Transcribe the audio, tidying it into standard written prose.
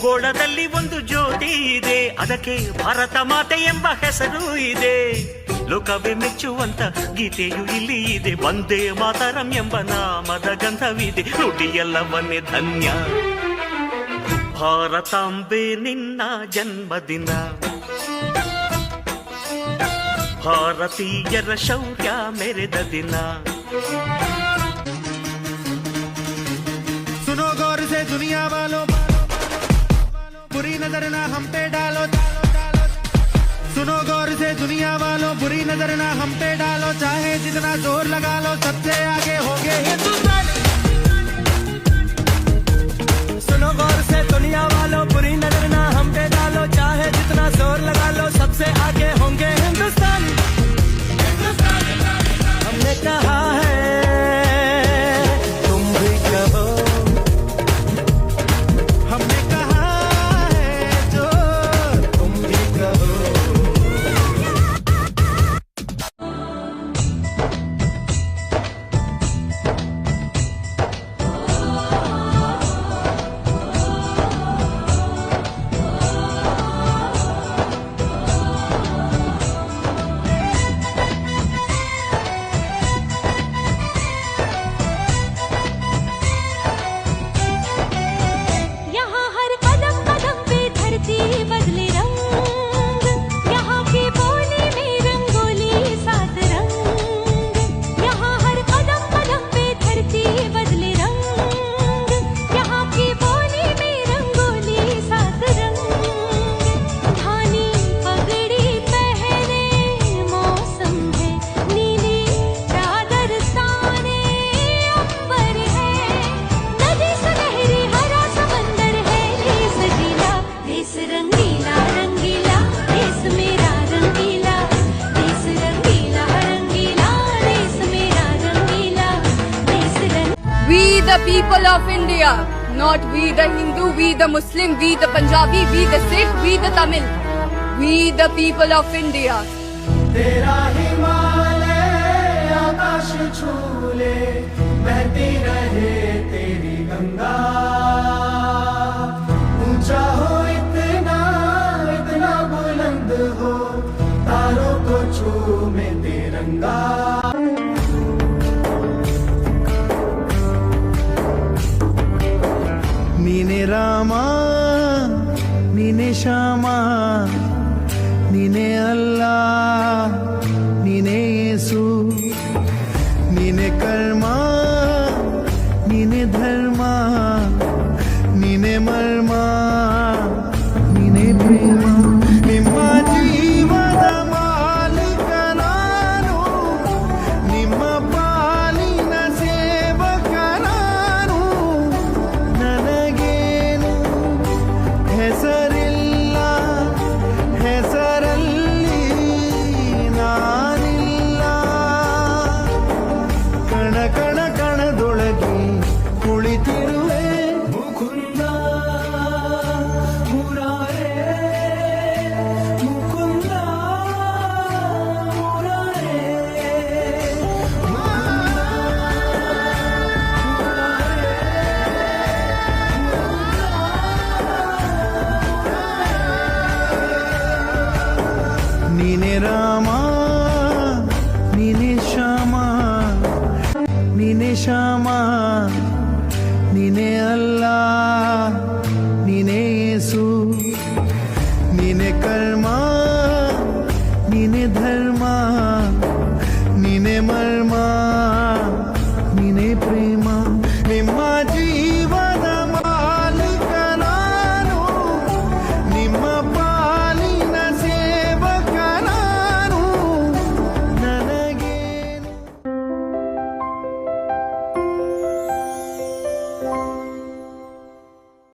ಭೂಗೋಳದಲ್ಲಿ ಒಂದು ಜ್ಯೋತಿ ಇದೆ, ಅದಕ್ಕೆ ಭಾರತ ಮಾತೆ ಎಂಬ ಹೆಸರು ಇದೆ. ಲೋಕವೇ ಮೆಚ್ಚುವಂತ ಗೀತೆಯು ಇಲ್ಲಿ ಇದೆ, ವಂದೇ ಮಾತರಂ ಎಂಬ ನಾಮದ ಗಂಧವಿದೆ. ನುಡಿಯೆಲ್ಲವನ್ನೇ ಧನ್ಯ. ಭಾರತಾಂಬೆ ನಿನ್ನ ಜನ್ಮದಿನ, ಭಾರತೀಯರ ಶೌರ್ಯ ಮೆರೆದ ದಿನ. सुनो गौर से दुनिया वालों, बुरी नजर ना हम पे डालो. सुनो गौर से दुनिया वालों, बुरी नजर ना हम पे डालो. चाहे जितना जोर लगा लो, सबसे आगे होंगे हिंदुस्तान. सुनो गौर से दुनिया वालों, बुरी नजर ना हम पे डालो. चाहे जितना जोर लगा लो, सबसे आगे होंगे हिंदुस्तान. हमने कहा है तुम भी कहो, हमने कहा है जो तुम भी कहो. We the people of India, not we the Hindu, we the Muslim, we the Punjabi, we the Sikh, we the Tamil. We the people of India. तेरा हिमालय आकाश छूले, बहती रहे तेरी गंगा. ऊंचा हो इतना, इतना बुलंद हो, तारों को छूमे तिरंगा. ನೀನೆ ರಾಮ, ನೀನೆ ಶ್ಯಾಮ, ನೀನೆ ಅಲ್ಲ, ನೀನೆ ಯೇಸು. ನೀನೆ ಕರ್ಮ, ನೀನೆ ಧರ್ಮ, ನೀನೆ ಮರ್ಮ, ನೀನೆ ಪ್ರೇಮ. ನಿಮ್ಮ ಜೀವದ ಮಾಲೀಕ ನಾನು, ನಿಮ್ಮ ಪಾಲಿನ ಸೇವಕ ನಾನು. ನನಗೇನು ಹೆಸರಿಲ್ಲ, ಹೆಸರಲ್ಲಿ ನಾನಿಲ್ಲ. ಕಣ ಕಣ ಕಣದೊಳಗೆ ಕುಳಿತಿರುವೆ ಮುಕುಂದ ಮುರಾರೇ, ಮುಕುಂದ ಮುರಾರೇ. ನೀನೆ ರಾಮ, ನೀನೆ ಶ್ಯಾಮ, ನೀನೆ ಶ್ಯಾಮ, ನೀನೆ ಅಲ್ಲ, ನೀನೆ ಯೇಸು. ನೀನೆ ಕರ್ಮ, ನೀನೆ ಧರ್ಮ, ನೀನೆ ಮರ್ಮ, ನೀನೆ ಪ್ರೇಮ. ನಿಮ್ಮ